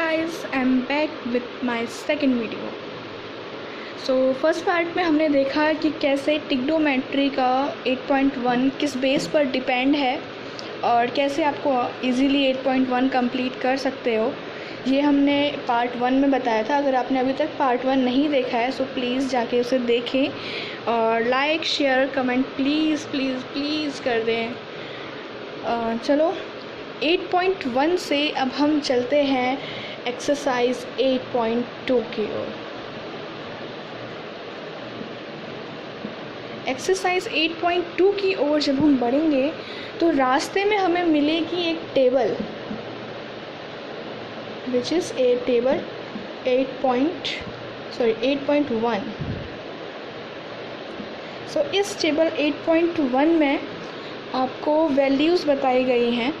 guys, I'm back with my second video. So first part में हमने देखा कि कैसे ट्रिग्नोमेट्री का 8.1 किस बेस पर डिपेंड है और कैसे आपको इजीली 8.1 कंप्लीट कर सकते हो। ये हमने पार्ट 1 में बताया था। अगर आपने अभी तक पार्ट 1 नहीं देखा है सो प्लीज़ जाके उसे देखें और like share comment please please please कर दें। चलो 8.1 से अब हम चलते हैं एक्सरसाइज 8.2 की ओर। एक्सरसाइज 8.2 की ओर जब हम बढ़ेंगे तो रास्ते में हमें मिलेगी एक table which is a table 8.1। सो इस टेबल 8.1 में आपको वैल्यूज़ बताई गई हैं।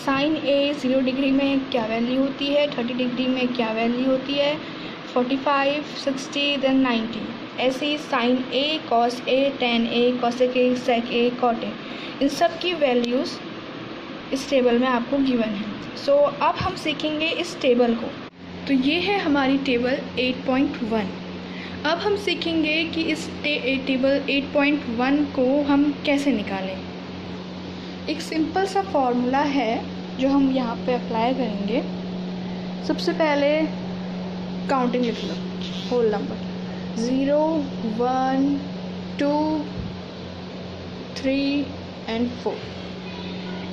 साइन ए 0 डिग्री में क्या वैल्यू होती है, 30 डिग्री में क्या वैल्यू होती है, 45, 60 देन 90। ऐसे ही sine A, cos A, tan A, cosec A, sec A, cot A, इन सब की वैल्यूज़ इस टेबल में आपको गिवन है। सो अब हम सीखेंगे इस टेबल को। तो ये है हमारी टेबल 8.1। अब हम सीखेंगे कि इस टेबल 8.1 को हम कैसे निकालें। एक सिंपल सा फॉर्मूला है जो हम यहाँ पे अप्लाई करेंगे। सबसे पहले काउंटिंग लिख लो, होल नंबर 0, 1, 2, 3 एंड 4।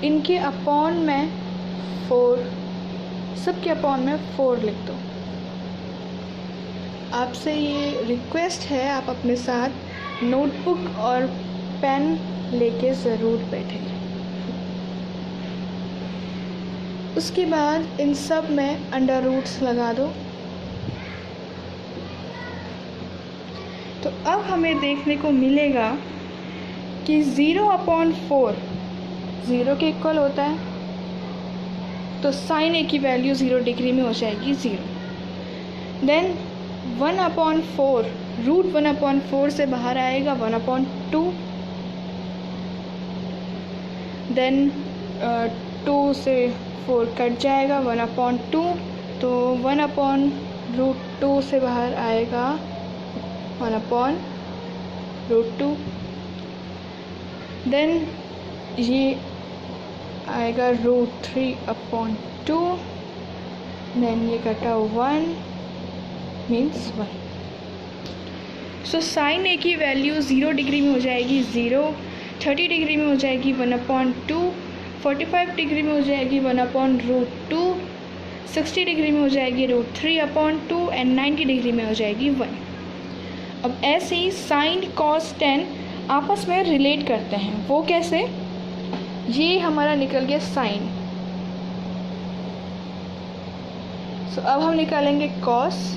इनके अपॉन में 4, सबके अपॉन में 4 लिख दो। आपसे ये रिक्वेस्ट है आप अपने साथ नोटबुक और पेन लेके ज़रूर बैठें। उसके बाद इन सब में अंडर रूट्स लगा दो। तो अब हमें देखने को मिलेगा कि 0/4 0 के इक्वल होता है, तो साइन ए की वैल्यू 0 डिग्री में हो जाएगी 0। देन 1/4 रूट 1/4 से बाहर आएगा 1/2। देन 2 से 4 कट जाएगा 1/2, तो 1/√2 से बाहर आएगा 1/√2। देन ये आएगा √3/2। देन ये कटा 1 मीन्स 1। सो साइन ए की वैल्यू 0 डिग्री में हो जाएगी 0, 30 डिग्री में हो जाएगी 1/2, 45 डिग्री में हो जाएगी 1/√2, 60 डिग्री में हो जाएगी √3/2 एंड 90 डिग्री में हो जाएगी 1। अब ऐसे ही साइन कॉस टेन आपस में रिलेट करते हैं। वो कैसे? ये हमारा निकल गया साइन। सो अब हम निकालेंगे कॉस।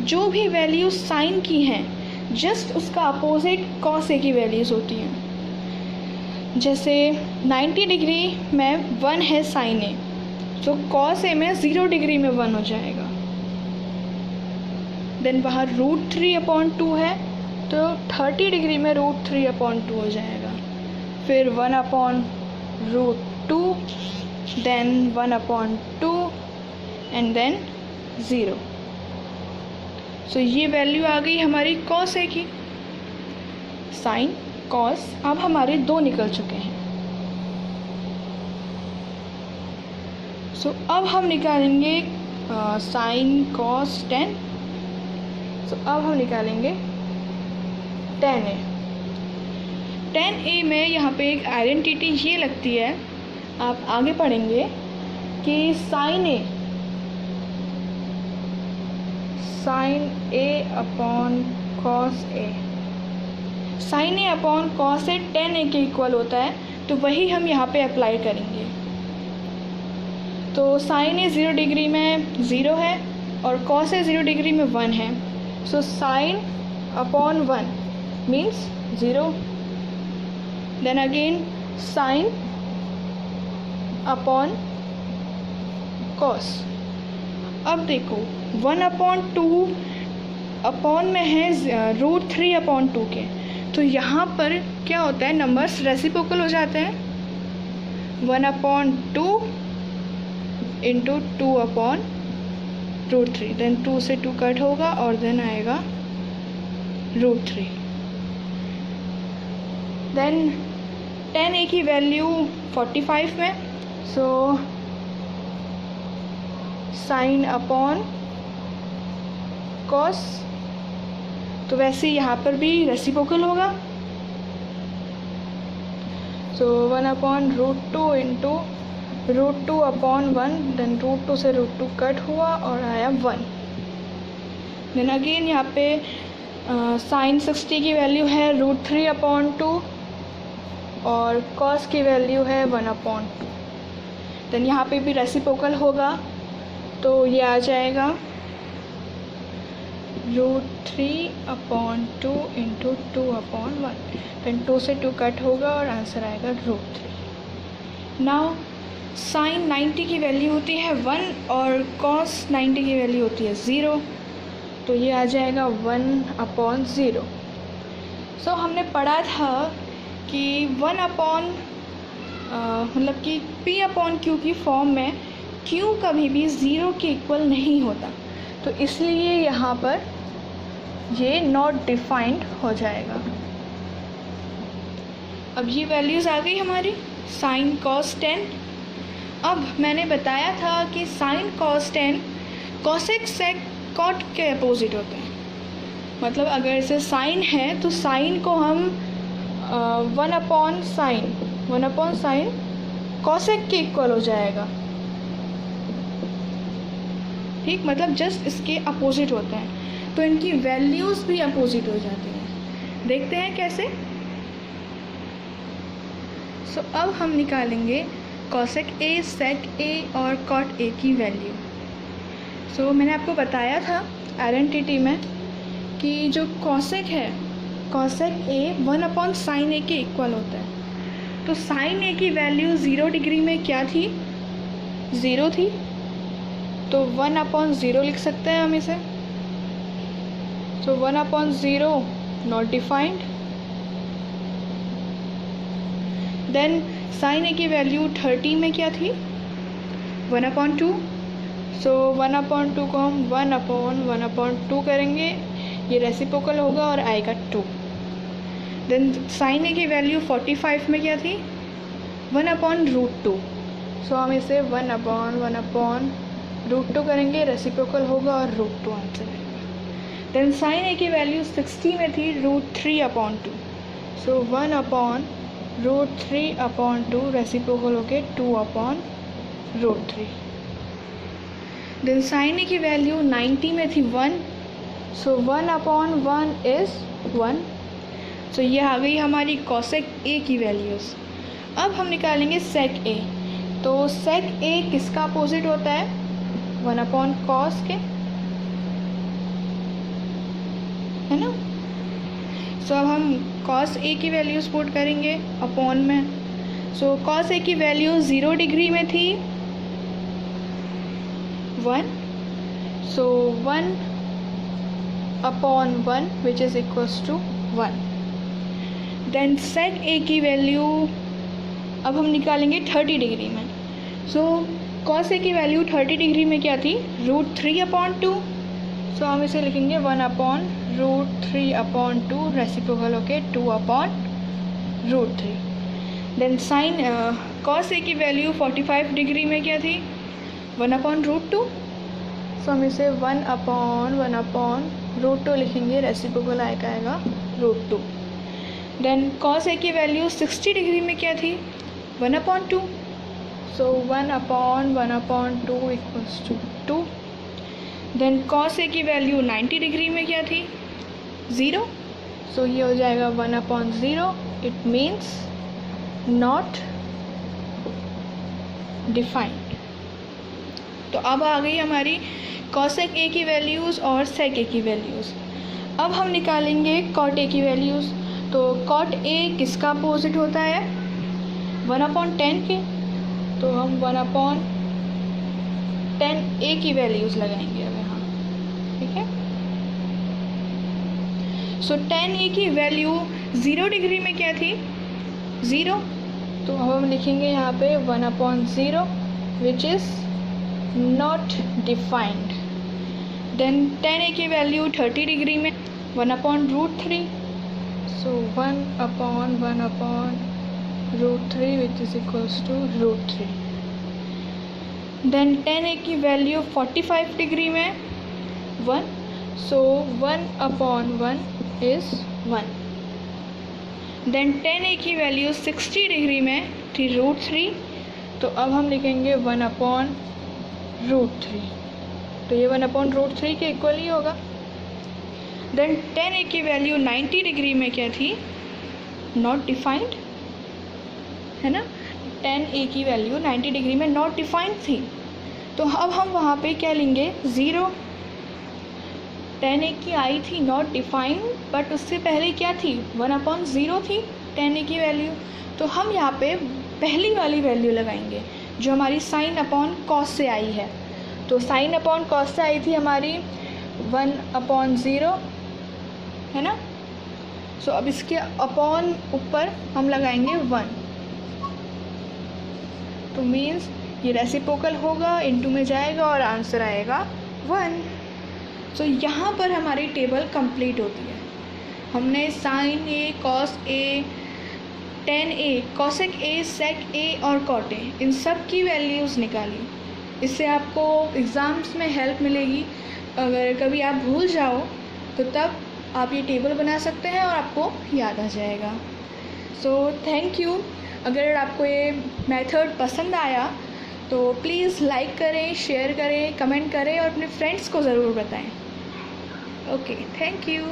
जो भी वैल्यू साइन की हैं जस्ट उसका अपोजिट कॉस ए की वैल्यूज़ होती हैं। जैसे 90 डिग्री में 1 है साइन ए, तो कॉस ए में 0 डिग्री में 1 हो जाएगा। देन बाहर √3/2 है, तो 30 डिग्री में √3/2 हो जाएगा। फिर 1/√2, देन 1/2 एंड देन 0। सो ये वैल्यू आ गई हमारी कॉस ए की। साइन कॉस अब हमारे 2 निकल चुके हैं। सो अब हम निकालेंगे साइन कॉस टेन। सो अब हम निकालेंगे टेन ए। टेन ए में यहाँ पे एक आइडेंटिटी ये लगती है, आप आगे पढ़ेंगे कि sign A upon cos A, sign A upon cos A tan ए के इक्वल होता है, तो वही हम यहाँ पे अप्लाई करेंगे। तो साइन ए 0 डिग्री में 0 है और कॉस ए 0 डिग्री में 1 है। So sine upon 1 means 0। Then again sine upon cos. अब देखो 1/2 अपॉन में है √3/2 के, तो यहाँ पर क्या होता है, नंबर्स रेसिप्रोकल हो जाते हैं। 1/2 इंटू 2/√3, देन 2 से 2 कट होगा और देन आएगा √3। देन tan a की वैल्यू 45 में, सो साइन अपॉन कॉस, तो वैसे यहाँ पर भी रेसिप्रोकल होगा, सो 1/√2 इंटू √2/1, देन √2 से √2 कट हुआ और आया 1। देन अगेन यहाँ पे साइन 60 की वैल्यू है √3/2 और कॉस की वैल्यू है 1/2। देन यहाँ पे भी रेसिप्रोकल होगा, तो ये आ जाएगा √3/2 इंटू 2/1, देन 2 से 2 कट होगा और आंसर आएगा √3। नाउ साइन 90 की वैल्यू होती है 1 और कॉस 90 की वैल्यू होती है 0, तो ये आ जाएगा 1/0। सो हमने पढ़ा था कि 1/, मतलब कि P/Q की फॉर्म में Q कभी भी 0 के इक्वल नहीं होता, तो इसलिए यहाँ पर ये नॉट डिफाइंड हो जाएगा। अब ये वैल्यूज़ आ गई हमारी साइन कॉस tan। अब मैंने बताया था कि sine cos tan cosec sec cot के अपोजिट होते हैं, मतलब अगर इसे साइन है तो साइन को हम 1/sin कॉसेक के इक्वल हो जाएगा, ठीक, मतलब जस्ट इसके अपोजिट होते हैं, तो इनकी वैल्यूज़ भी अपोजिट हो जाती हैं। देखते हैं कैसे। सो अब हम निकालेंगे कॉसेक ए, सेक ए और कॉट ए की वैल्यू। सो मैंने आपको बताया था आइडेंटिटी में कि जो कॉसेक है, कॉसेक ए 1/sin ए के इक्वल होता है, तो साइन ए की वैल्यू 0 डिग्री में क्या थी, 0 थी, तो 1/0 लिख सकते हैं हम इसे। सो 1/0 नॉट डिफाइंड। देन साइन ए की वैल्यू 30 में क्या थी, 1/2, सो 1/2 को हम 1/1/2 करेंगे, ये रेसिप्रोकल होगा और आएगा 2। देन साइन ए की वैल्यू 45 में क्या थी, 1/√2, सो हम इसे 1/1/√2 करेंगे, रेसिप्रोकल होगा और √2 आंसर आएगा। देन साइन ए की वैल्यू 60 में थी √3/2, सो 1/√3/2 रेसिप्रोकल होके 2/√3। देन साइन ए की वैल्यू 90 में थी 1, सो 1/1 इज़ 1। सो ये आ गई हमारी कॉसेक ए की वैल्यूज़। अब हम निकालेंगे सेक ए, तो सेक ए किसका अपोजिट होता है, 1/cos के, है ना। सो अब हम cos ए की वैल्यूज़ पुट करेंगे अपॉन में। सो cos ए की वैल्यू 0 डिग्री में थी 1, so 1/1 which is equals to 1। Then sec A की वैल्यू अब हम निकालेंगे 30 डिग्री में। सो cos ए की वैल्यू 30 डिग्री में क्या थी, √3/2, सो हम इसे लिखेंगे 1/√3/2 रेसिप्रोकल होके 2/√3। देन साइन cos ए की वैल्यू 45 डिग्री में क्या थी, 1/√2, सो हम इसे 1/1/√2 लिखेंगे, रेसिप्रोकल आएगा √2। देन cos ए की वैल्यू 60 डिग्री में क्या थी, 1/2, सो 1/1/2 इक्वल्स टू 2। देन cos ए की वैल्यू 90 डिग्री में क्या थी, 0, सो ये हो जाएगा 1/0, इट मीन्स नॉट डिफाइंड। तो अब आ गई हमारी कॉसेक ए की वैल्यूज़ और सेक ए की वैल्यूज़। अब हम निकालेंगे कॉट ए की वैल्यूज़। तो कॉट ए किसका अपोजिट होता है, 1/10 के, तो हम 1/10 ए की वैल्यूज़ लगाएंगे अब यहाँ, ठीक है। सो tan ए की वैल्यू 0 डिग्री में क्या थी, 0, तो अब हम लिखेंगे यहाँ पे 1/0 which is not defined. Then tan a की वैल्यू 30 डिग्री में 1/√3, so 1/1/√3 which is equals to √3। Then tan a की वैल्यू 45 डिग्री में 1, so 1/1 is 1। Then tan a की वैल्यू 60 डिग्री में थी √3, तो अब हम लिखेंगे 1/√3, तो ये 1/√3 के इक्वल ही होगा। देन tan a की वैल्यू 90 डिग्री में क्या थी, नॉट डिफाइंड, है ना। tan a की वैल्यू 90 डिग्री में नॉट डिफाइंड थी, तो अब हम वहाँ पे क्या लेंगे, 0। tan a की आई थी नॉट डिफाइंड, बट उससे पहले क्या थी, 1/0 थी tan a की वैल्यू, तो हम यहाँ पे पहली वाली वैल्यू लगाएंगे जो हमारी sin/cos से आई है। तो sin/cos से आई थी हमारी 1/0, है ना। सो अब इसके अपॉन ऊपर हम लगाएंगे 1, तो मीन्स ये रेसिप्रोकल होगा, इनटू में जाएगा और आंसर आएगा 1। सो यहाँ पर हमारी टेबल कंप्लीट होती है। हमने sin a, cos a, tan a, cosec a, sec a और cot a, इन सब की वैल्यूज़ निकाली। इससे आपको एग्ज़ाम्स में हेल्प मिलेगी। अगर कभी आप भूल जाओ तो तब आप ये टेबल बना सकते हैं और आपको याद आ जाएगा। So thank you. अगर आपको ये मेथड पसंद आया तो प्लीज़ लाइक करें, शेयर करें, कमेंट करें और अपने फ्रेंड्स को ज़रूर बताएं। Okay, thank you.